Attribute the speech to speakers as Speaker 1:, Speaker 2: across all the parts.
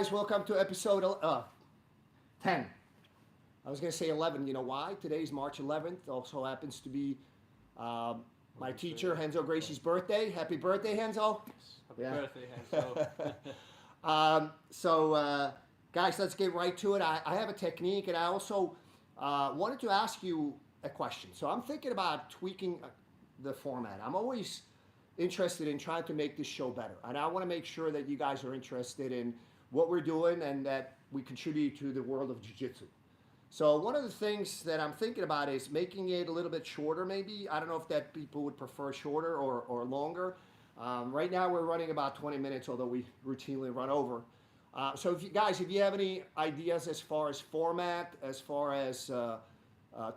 Speaker 1: guys, welcome to episode 10. I was going to say 11, you know why? Today's March 11th, also happens to be my teacher, Renzo Gracie's birthday. Happy birthday, Renzo.
Speaker 2: Happy birthday,
Speaker 1: Renzo. Guys, let's get right to it. I have a technique, and I also wanted to ask you a question. So I'm thinking about tweaking the format. I'm always interested in trying to make this show better, and I want to make sure that you guys are interested in what we're doing and that we contribute to the world of jiu-jitsu. So one of the things that I'm thinking about is making it a little bit shorter, maybe. I don't know if that people would prefer shorter or longer. Right now we're running about 20 minutes, although we routinely run over. So if you have any ideas as far as format, as far as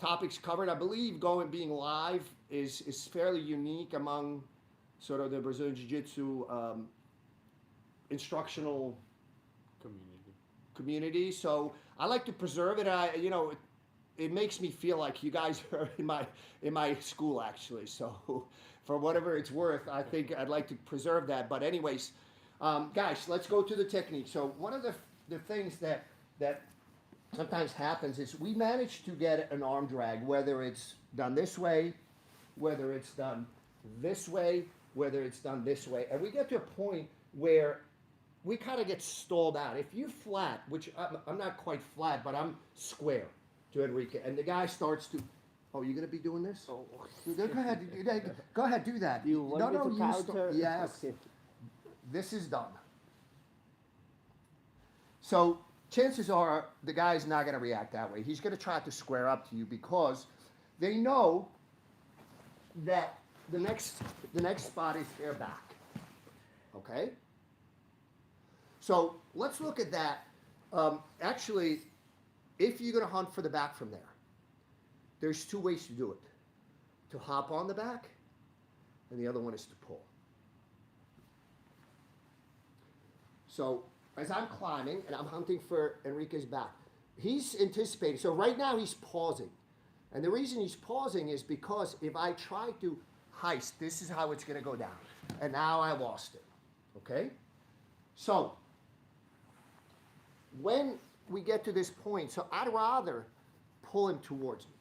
Speaker 1: topics covered, I believe being live is fairly unique among sort of the Brazilian Jiu-Jitsu instructional community. So I like to preserve it. It makes me feel like you guys are in my school, actually. So for whatever it's worth, I think I'd like to preserve that. But anyways, guys, let's go to the technique. So one of the things that sometimes happens is we manage to get an arm drag, whether it's done this way, whether it's done this way, whether it's done this way. And we get to a point where we kind of get stalled out. If you're flat, which I'm not quite flat, but I'm square to Enrique, and the guy starts to, oh, you're going to be doing this? Oh, go ahead, do that.
Speaker 2: You want me to counter?
Speaker 1: Yes.
Speaker 2: Okay.
Speaker 1: This is done. So chances are the guy's not going to react that way. He's going to try to square up to you because they know that the next spot is their back. Okay? So let's look at that. Actually, if you're going to hunt for the back from there, there's two ways to do it. To hop on the back, and the other one is to pull. So as I'm climbing and I'm hunting for Enrique's back, he's anticipating. So right now he's pausing. And the reason he's pausing is because if I try to heist, this is how it's going to go down. And now I lost it. Okay? So when we get to this point, so I'd rather pull him towards me.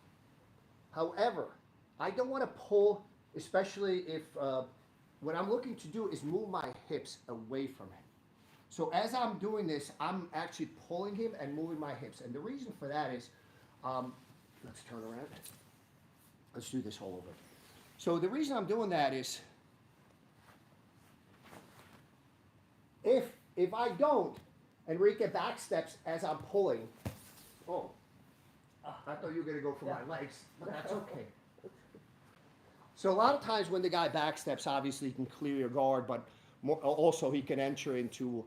Speaker 1: However, I don't want to pull, especially if what I'm looking to do is move my hips away from him. So as I'm doing this, I'm actually pulling him and moving my hips. And the reason for that is, let's turn around. Let's do this all over. So the reason I'm doing that is, if I don't, Enrique backsteps as I'm pulling. Oh, I thought you were going to go for my legs, but that's okay. So a lot of times when the guy backsteps, obviously he can clear your guard, but also he can enter into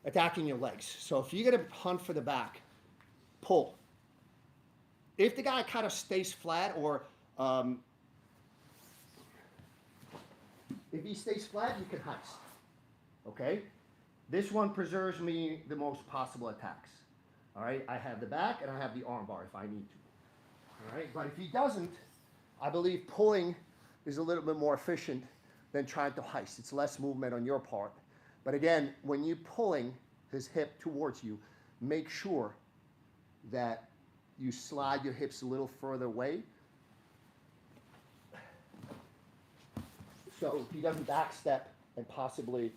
Speaker 1: attacking your legs. So if you're going to hunt for the back, pull. If the guy kind of stays flat, or if he stays flat, you can heist. Okay? This one preserves me the most possible attacks. All right? I have the back and I have the arm bar if I need to. All right? But if he doesn't, I believe pulling is a little bit more efficient than trying to heist. It's less movement on your part. But again, when you're pulling his hip towards you, make sure that you slide your hips a little further away. So he doesn't backstep and possibly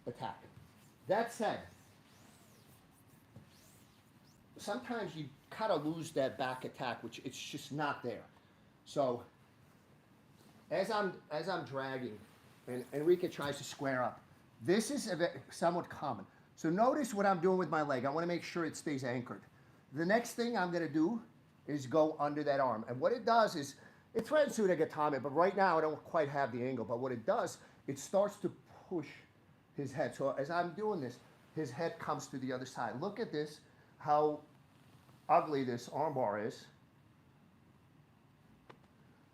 Speaker 1: attack. That said, sometimes you kind of lose that back attack, which it's just not there. So as I'm dragging, and Enrique tries to square up, this is somewhat common. So notice what I'm doing with my leg. I want to make sure it stays anchored. The next thing I'm going to do is go under that arm. And what it does is, it threatens to gatame, but right now I don't quite have the angle. But what it does, it starts to push his head. So as I'm doing this, his head comes to the other side. Look at this, how ugly this armbar is.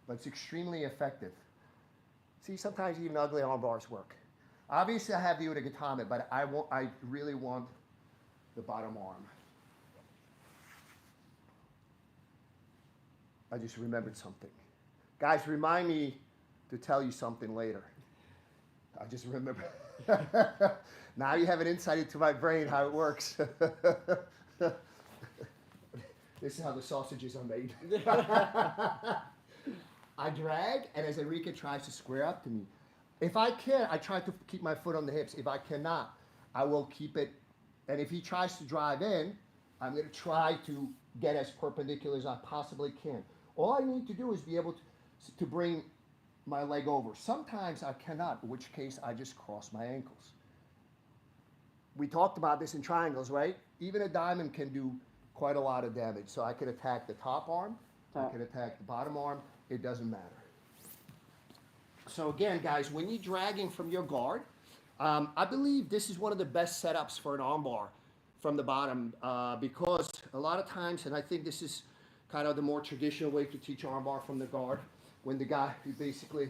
Speaker 1: But it's extremely effective. See, sometimes even ugly arm bars work. Obviously, I have the gatame, but I really want the bottom arm. I just remembered something. Guys, remind me to tell you something later. I just remember. Now you have an insight into my brain, how it works. This is how the sausages are made. I drag, and as Enrique tries to square up to me, if I can, I try to keep my foot on the hips. If I cannot, I will keep it. And if he tries to drive in, I'm going to try to get as perpendicular as I possibly can. All I need to do is be able to bring my leg over. Sometimes I cannot, in which case I just cross my ankles. We talked about this in triangles, right? Even a diamond can do quite a lot of damage. So I could attack the top arm, I could attack the bottom arm, it doesn't matter. So again, guys, when you're dragging from your guard, I believe this is one of the best setups for an armbar from the bottom because a lot of times, and I think this is kind of the more traditional way to teach armbar from the guard, when the guy basically,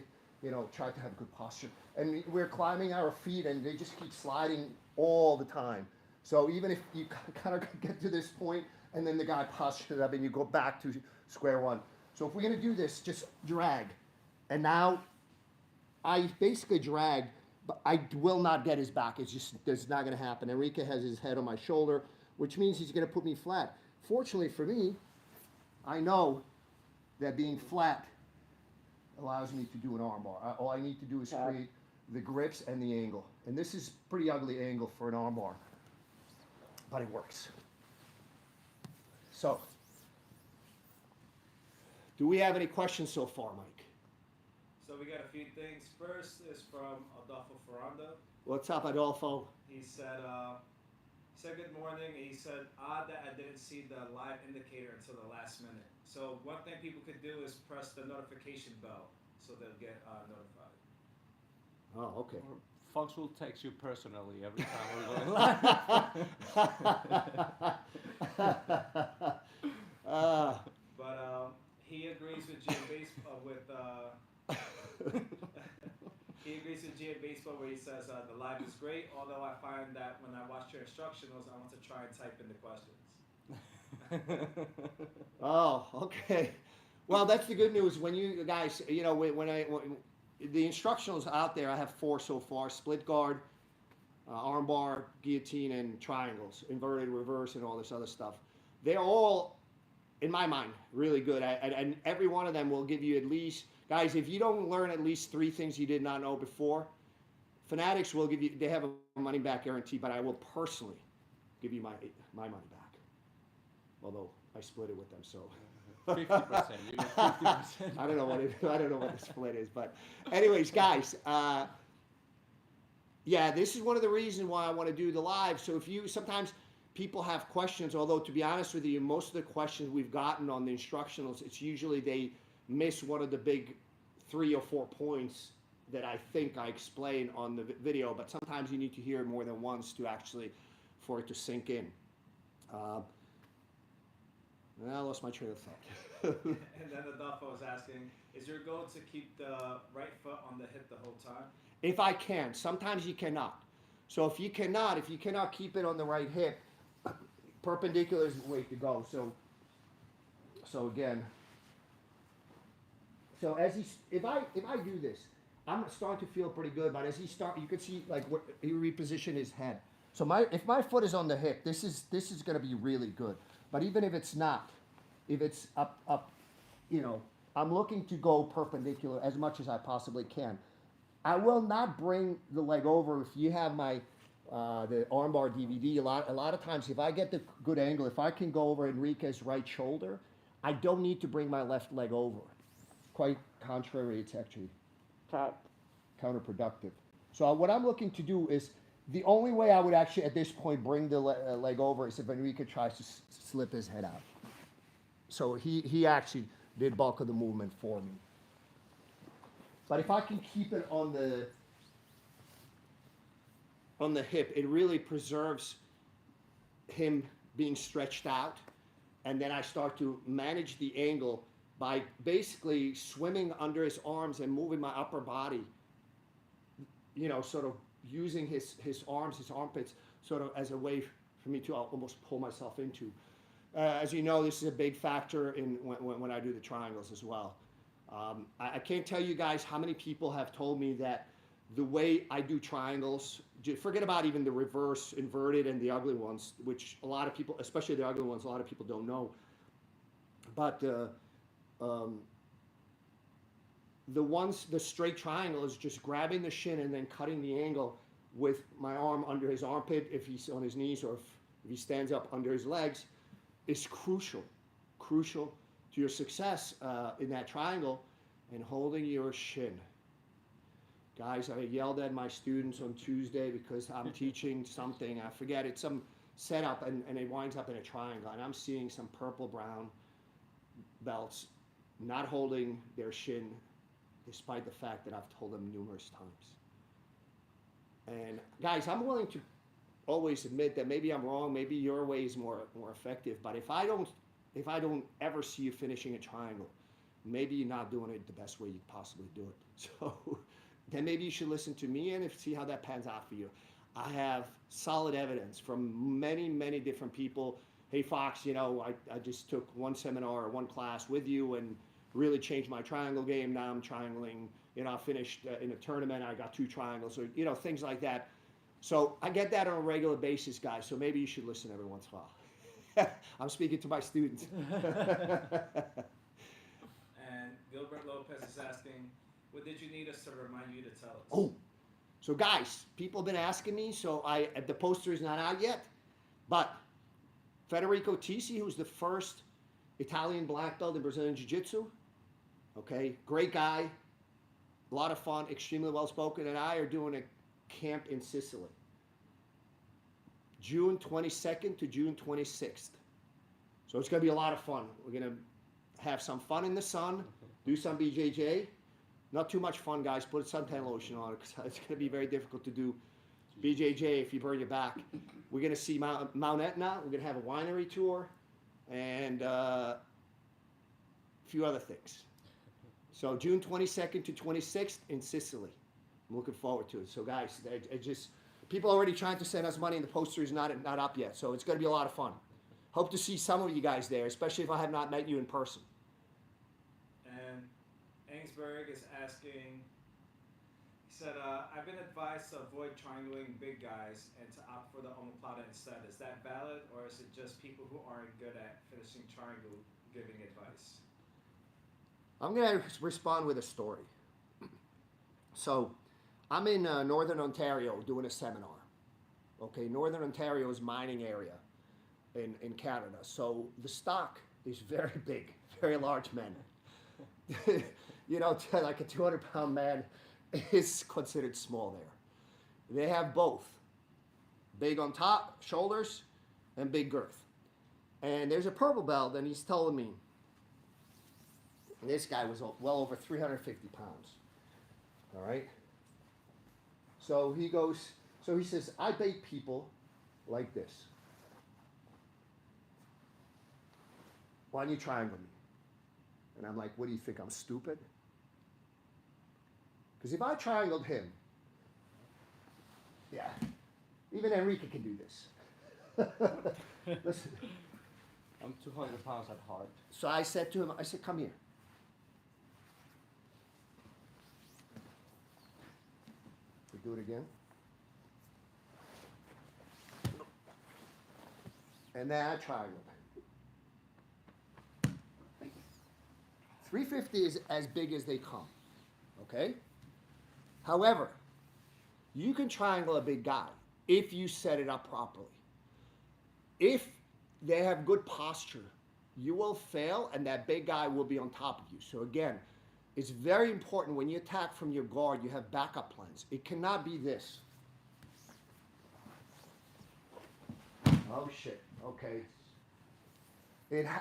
Speaker 1: try to have good posture. And we're climbing our feet and they just keep sliding all the time. So even if you kind of get to this point and then the guy postures up and you go back to square one. So if we're going to do this, just drag. And now I basically drag, but I will not get his back. It's not going to happen. Enrique has his head on my shoulder, which means he's going to put me flat. Fortunately for me, I know that being flat allows me to do an armbar. All I need to do is create the grips and the angle. And this is pretty ugly angle for an armbar, but it works. So, do we have any questions so far, Mike?
Speaker 3: So we got a few things. First is from Adolfo Ferrando.
Speaker 1: What's up, Adolfo?
Speaker 3: He said good morning. He said, odd that I didn't see the live indicator until the last minute. So one thing people could do is press the notification bell so they'll get notified.
Speaker 1: Oh, okay.
Speaker 2: Fox will text you personally every time we're going live.
Speaker 3: But he agrees with G in baseball he agrees with G in baseball where he says the live is great, although I find that when I watch your instructionals, I want to try and type in the questions.
Speaker 1: Oh, okay. Well, that's the good news. When you guys, when the instructionals out there, I have 4 so far: split guard, armbar, guillotine, and triangles, inverted, reverse, and all this other stuff. They're all, in my mind, really good. And every one of them will give you at least, guys, if you don't learn at least 3 things you did not know before, Fanatics will give you, they have a money back guarantee, but I will personally give you my money back. Although I split it with them, so
Speaker 2: 50%. You get 50%.
Speaker 1: I don't know what the split is, but anyways, guys, yeah, this is one of the reasons why I want to do the live. So if sometimes people have questions, although to be honest with you, most of the questions we've gotten on the instructionals, it's usually they miss one of the big 3 or 4 points that I think I explain on the video, but sometimes you need to hear it more than once for it to sink in. I lost my train of thought.
Speaker 3: And then Adolfo was asking, is your goal to keep the right foot on the hip the whole time?
Speaker 1: If I can. Sometimes you cannot. So if you cannot keep it on the right hip, perpendicular is the way to go. So again, if I do this, I'm starting to feel pretty good. But as you can see like what he repositioned his head. So if my foot is on the hip, this is going to be really good. But even if it's not, if it's up, I'm looking to go perpendicular as much as I possibly can. I will not bring the leg over. If you have my the armbar DVD, a lot of times if I get the good angle, if I can go over Enrique's right shoulder, I don't need to bring my left leg over. Quite contrary, it's actually counterproductive. So what I'm looking to do is, the only way I would actually at this point bring the leg over is if Enrique tries to slip his head out. So he actually did bulk of the movement for me. But if I can keep it on the hip, it really preserves him being stretched out. And then I start to manage the angle by basically swimming under his arms and moving my upper body, sort of using his arms, his armpits, sort of as a way for me to almost pull myself into. As you know, this is a big factor in when I do the triangles as well. I can't tell you guys how many people have told me that the way I do triangles. Forget about even the reverse, inverted, and the ugly ones, which a lot of people, especially the ugly ones, a lot of people don't know. But the straight triangle is just grabbing the shin and then cutting the angle with my arm under his armpit, if he's on his knees, or if he stands up under his legs, is crucial to your success in that triangle, and holding your shin. Guys, I yelled at my students on Tuesday because I'm teaching something, I forget, it's some setup, and it winds up in a triangle, and I'm seeing some purple-brown belts not holding their shin, despite the fact that I've told them numerous times. And guys, I'm willing to always admit that maybe I'm wrong, maybe your way is more effective, but if I don't ever see you finishing a triangle, maybe you're not doing it the best way you possibly do it. So then maybe you should listen to me and see how that pans out for you. I have solid evidence from many, many different people. Hey, Fox, you know, I just took one seminar or one class with you and really changed my triangle game. Now I'm triangling. You know, I finished in a tournament. I got 2 triangles, or, you know, things like that. So I get that on a regular basis, guys. So maybe you should listen every once in a while. I'm speaking to my students.
Speaker 3: And Gilbert Lopez is asking, what did you need us to remind you to tell us?
Speaker 1: Oh, so guys, people have been asking me. So the poster is not out yet, but Federico Tisi, who's the first Italian black belt in Brazilian Jiu-Jitsu, okay, great guy, a lot of fun, extremely well-spoken, and I are doing a camp in Sicily, June 22nd to June 26th. So it's going to be a lot of fun. We're going to have some fun in the sun, do some BJJ. Not too much fun, guys. Put suntan lotion on it, because it's going to be very difficult to do BJJ if you burn your back. We're going to see Mount Etna. We're going to have a winery tour and a few other things. So June 22nd to 26th in Sicily. I'm looking forward to it. So guys, people are already trying to send us money, and the poster is not up yet. So it's going to be a lot of fun. Hope to see some of you guys there, especially if I have not met you in person.
Speaker 3: And Ainsberg is asking, he said, I've been advised to avoid triangling big guys and to opt for the omoplata instead. Is that valid, or is it just people who aren't good at finishing triangle giving advice?
Speaker 1: I'm going to respond with a story. So I'm in Northern Ontario doing a seminar. Okay, Northern Ontario is mining area in Canada. So the stock is very big, very large men. You know, like a 200-pound man is considered small there. They have both. Big on top, shoulders, and big girth. And there's a purple belt, and he's telling me, this guy was well over 350 pounds. All right? So he says, I bait people like this. Why don't you triangle me? And I'm like, what do you think, I'm stupid? Because if I triangled him, yeah, even Enrique can do this. Listen.
Speaker 2: I'm 200 pounds at heart.
Speaker 1: So I said to him, come here. We do it again. And then I triangled him. 350 is as big as they come, okay? However, you can triangle a big guy if you set it up properly. If they have good posture, you will fail, and that big guy will be on top of you. So again, it's very important when you attack from your guard, you have backup plans. It cannot be this. Oh shit, okay.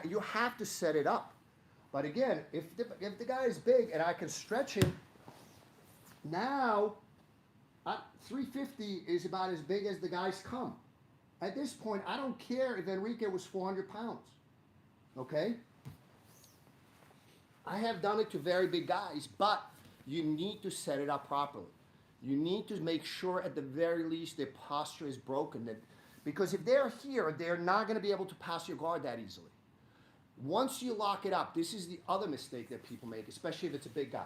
Speaker 1: You have to set it up. But again, if the guy is big and I can stretch him, now 350 is about as big as the guys come. At this point, I don't care if Enrique was 400 pounds, okay? I have done it to very big guys, but you need to set it up properly. You need to make sure at the very least their posture is broken. Because if they're here, they're not going to be able to pass your guard that easily. Once you lock it up, this is the other mistake that people make, especially if it's a big guy.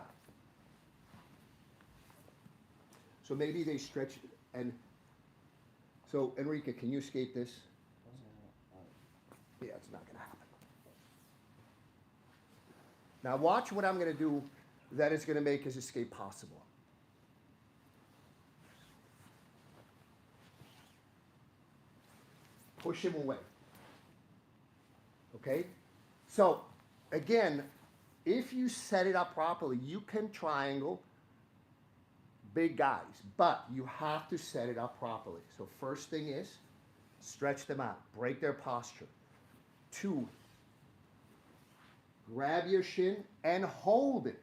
Speaker 1: So maybe they stretch and so Enrique, can you escape this? Yeah, it's not gonna happen. Now watch what I'm gonna do that is gonna make his escape possible. Push him away. Okay? So, again, if you set it up properly, you can triangle big guys, but you have to set it up properly. So first thing is, stretch them out, break their posture. 2, grab your shin and hold it.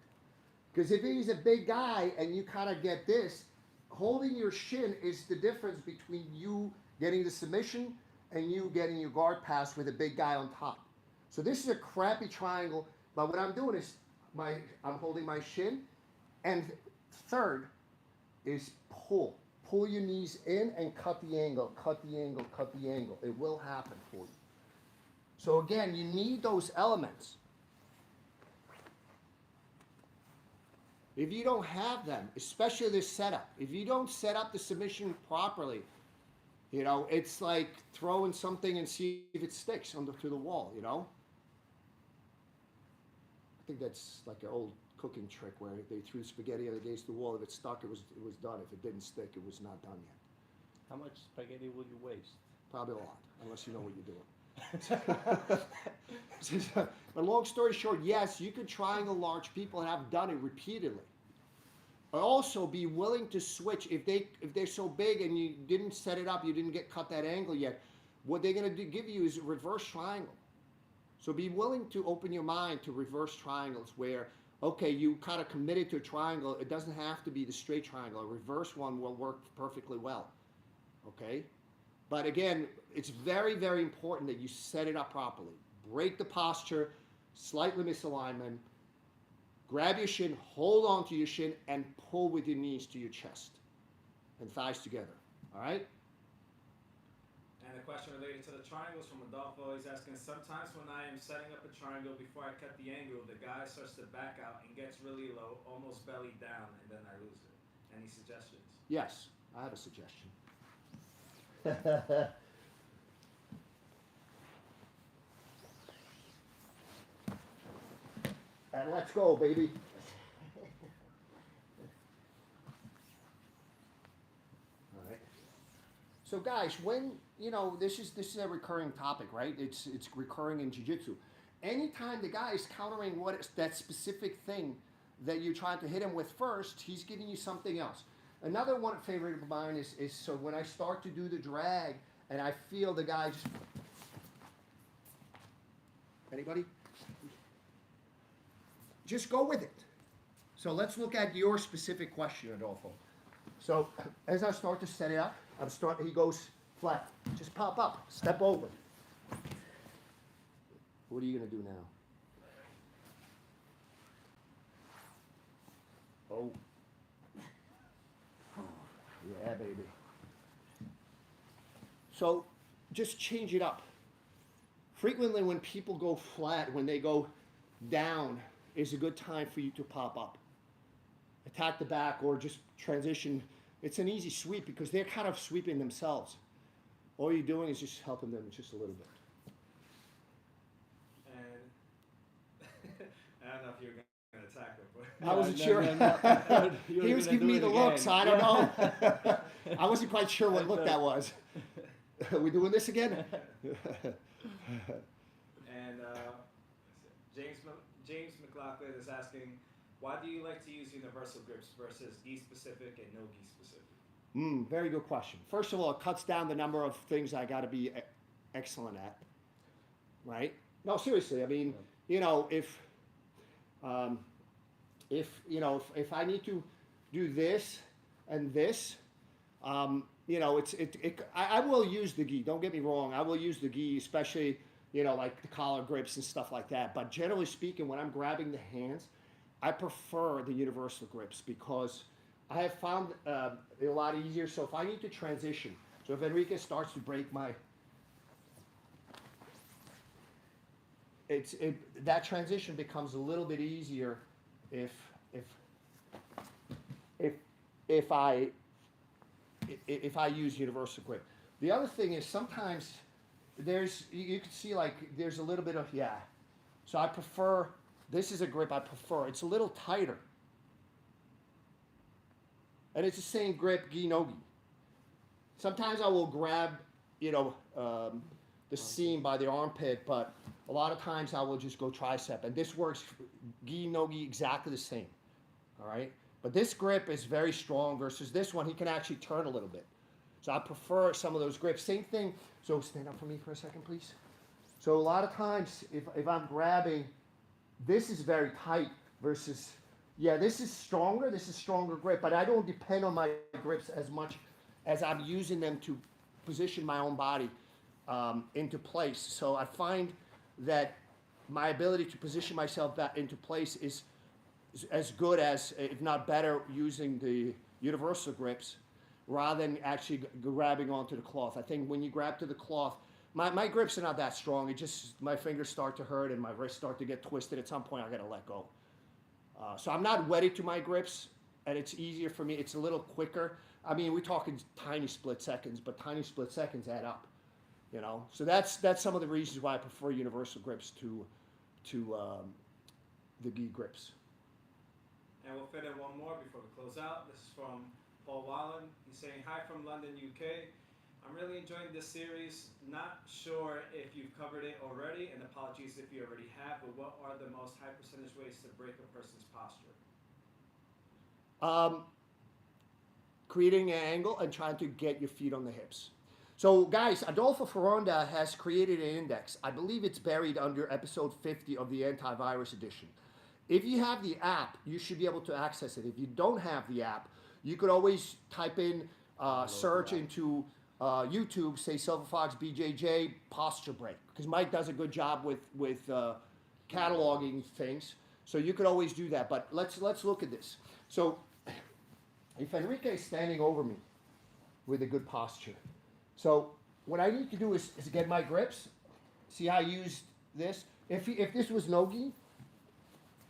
Speaker 1: Because if he's a big guy and you kind of get this, holding your shin is the difference between you getting the submission and you getting your guard pass with a big guy on top. So this is a crappy triangle, but what I'm doing is I'm holding my shin, and third is pull. Pull your knees in and cut the angle, cut the angle, cut the angle. It will happen for you. So again, you need those elements. If you don't have them, especially this setup, if you don't set up the submission properly, you know, it's like throwing something and see if it sticks through the wall, you know? I think that's like an old cooking trick where they threw spaghetti against the wall. If it stuck, it was done. If it didn't stick, it was not done yet.
Speaker 2: How much spaghetti will you waste?
Speaker 1: Probably a lot, unless you know what you're doing. But long story short, yes, you can triangle large people, and I've done it repeatedly. But also be willing to switch if they're so big and you didn't set it up, you didn't cut that angle yet. What they're going to give you is a reverse triangle. So be willing to open your mind to reverse triangles where, okay, you kind of committed to a triangle. It doesn't have to be the straight triangle. A reverse one will work perfectly well. Okay? But again, it's very, very important that you set it up properly. Break the posture, slightly misalignment, grab your shin, hold on to your shin, and pull with your knees to your chest and thighs together. All right?
Speaker 3: And a question related to the triangles from Adolfo. He's asking, sometimes when I am setting up a triangle before I cut the angle, the guy starts to back out and gets really low, almost belly down, and then I lose it. Any suggestions?
Speaker 1: Yes, I have a suggestion. And let's go, baby. All right. So guys, when, you know, this is a recurring topic, right? It's recurring in jiu-jitsu. Anytime the guy is countering what is that specific thing that you're trying to hit him with first, he's giving you something else. Another one favorite of mine is so when I start to do the drag and I feel the guy just, anybody? Just go with it. So let's look at your specific question, Adolfo. So as I start to set it up, he goes flat. Just pop up, step over. What are you gonna do now? Oh. Yeah, baby. So just change it up. Frequently when people go flat, when they go down, is a good time for you to pop up. Attack the back or just transition. It's an easy sweep because they're kind of sweeping themselves. All you're doing is just helping them just a little bit.
Speaker 3: And I don't know if you're going to attack him, but
Speaker 1: I wasn't sure. He was giving me the look, so I don't know. I wasn't quite sure what look that was. Are we doing this again?
Speaker 3: And James McLaughlin is asking, why do you like to use universal grips versus gi specific and no gi specific?
Speaker 1: Very good question. First of all, it cuts down the number of things I got to be excellent at, right? No, seriously. I mean, you know, if I need to do this and this, you know, I will use the gi. Don't get me wrong. I will use the gi, especially, you know, like the collar grips and stuff like that. But generally speaking, when I'm grabbing the hands, I prefer the universal grips because I have found it a lot easier. So if I need to transition, so if Enrique starts to break that transition becomes a little bit easier if I if I use universal grip. The other thing is sometimes you can see like there's a little bit of, yeah. So I prefer, this is a grip I prefer. It's a little tighter. And it's the same grip, gi no gi. Sometimes I will grab, the seam by the armpit, but a lot of times I will just go tricep. And this works, gi no gi, exactly the same. All right? But this grip is very strong versus this one. He can actually turn a little bit. So I prefer some of those grips. Same thing. So stand up for me for a second, please. So a lot of times, if I'm grabbing, this is very tight versus, yeah, this is stronger grip, but I don't depend on my grips as much as I'm using them to position my own body into place. So I find that my ability to position myself back into place is as good as, if not better, using the universal grips rather than actually grabbing onto the cloth. I think when you grab to the cloth, my grips are not that strong. It just, my fingers start to hurt and my wrists start to get twisted. At some point, I gotta let go. So I'm not wedded to my grips, and it's easier for me. It's a little quicker. I mean, we're talking tiny split seconds, but tiny split seconds add up. So that's some of the reasons why I prefer universal grips to the gi grips.
Speaker 3: And we'll fit in one more before we close out. This is from Paul Wallen. He's saying, hi from London, UK. I'm really enjoying this series. Not sure if you've covered it already, and apologies if you already have, but what are the most high percentage ways to break a person's posture?
Speaker 1: Creating an angle and trying to get your feet on the hips. So guys, Adolfo Ferronda has created an index. I believe it's buried under episode 50 of the antivirus edition. If you have the app, you should be able to access it. If you don't have the app, you could always type in, search into YouTube, say Fox BJJ posture break, because Mike does a good job with cataloging things. So you could always do that. But let's look at this. So if Enrique is standing over me with a good posture, so what I need to do is get my grips. See how I used this? If this was no gi,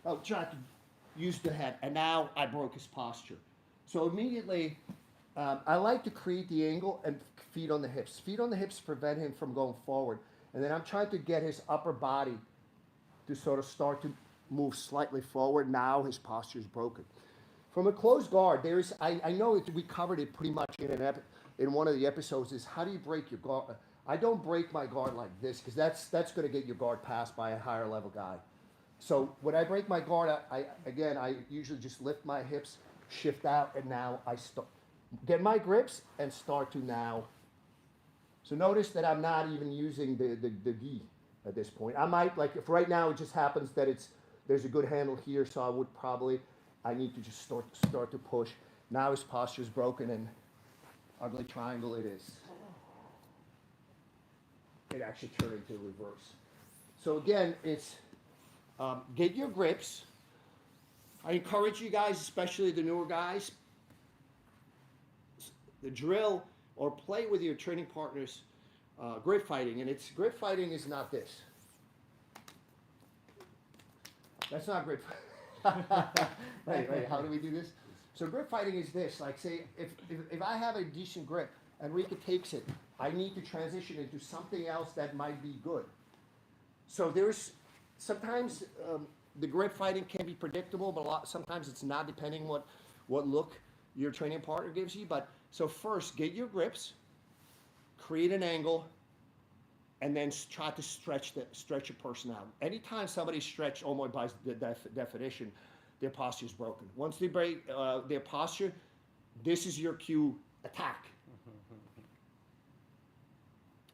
Speaker 1: I'll try to use the head, and now I broke his posture. So immediately, I like to create the angle and feet on the hips. Feet on the hips prevent him from going forward. And then I'm trying to get his upper body to sort of start to move slightly forward. Now his posture is broken. From a closed guard, I know we covered it pretty much in one of the episodes, is how do you break your guard? I don't break my guard like this, because that's going to get your guard passed by a higher level guy. So when I break my guard, I usually just lift my hips, shift out, and now I get my grips and start to now. So notice that I'm not even using the gi at this point. I might, like, if right now it just happens that there's a good handle here, so I need to just start to push. Now his posture is broken, and ugly triangle it is. It actually turned into reverse. So again, it's get your grips. I encourage you guys, especially the newer guys, the drill or play with your training partners grip fighting. And grip fighting is not this. That's not grip fighting. Wait, how do we do this? So grip fighting is this. Like, say, if I have a decent grip and Rika takes it, I need to transition into something else that might be good. So sometimes the grip fighting can be predictable, but sometimes it's not, depending what look your training partner gives you. But so first, get your grips, create an angle, and then try to stretch your person out. Anytime somebody stretches, almost by the definition, their posture is broken. Once they break their posture, this is your cue, attack.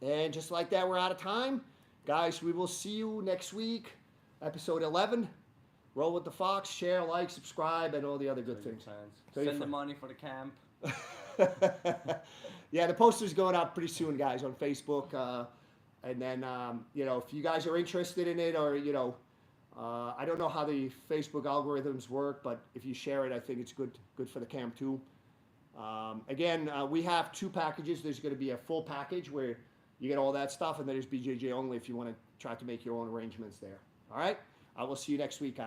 Speaker 1: And just like that, we're out of time. Guys, we will see you next week, episode 11. Roll with the Fox, share, like, subscribe, and all the other good things.
Speaker 2: Send the money for the camp.
Speaker 1: Yeah, the poster's going out pretty soon, guys, on Facebook. And then, if you guys are interested in it, or, I don't know how the Facebook algorithms work, but if you share it, I think it's good for the camp too. Again, we have 2 packages. There's going to be a full package where you get all that stuff, and then there's BJJ only if you want to try to make your own arrangements there. All right? I will see you next week, guys.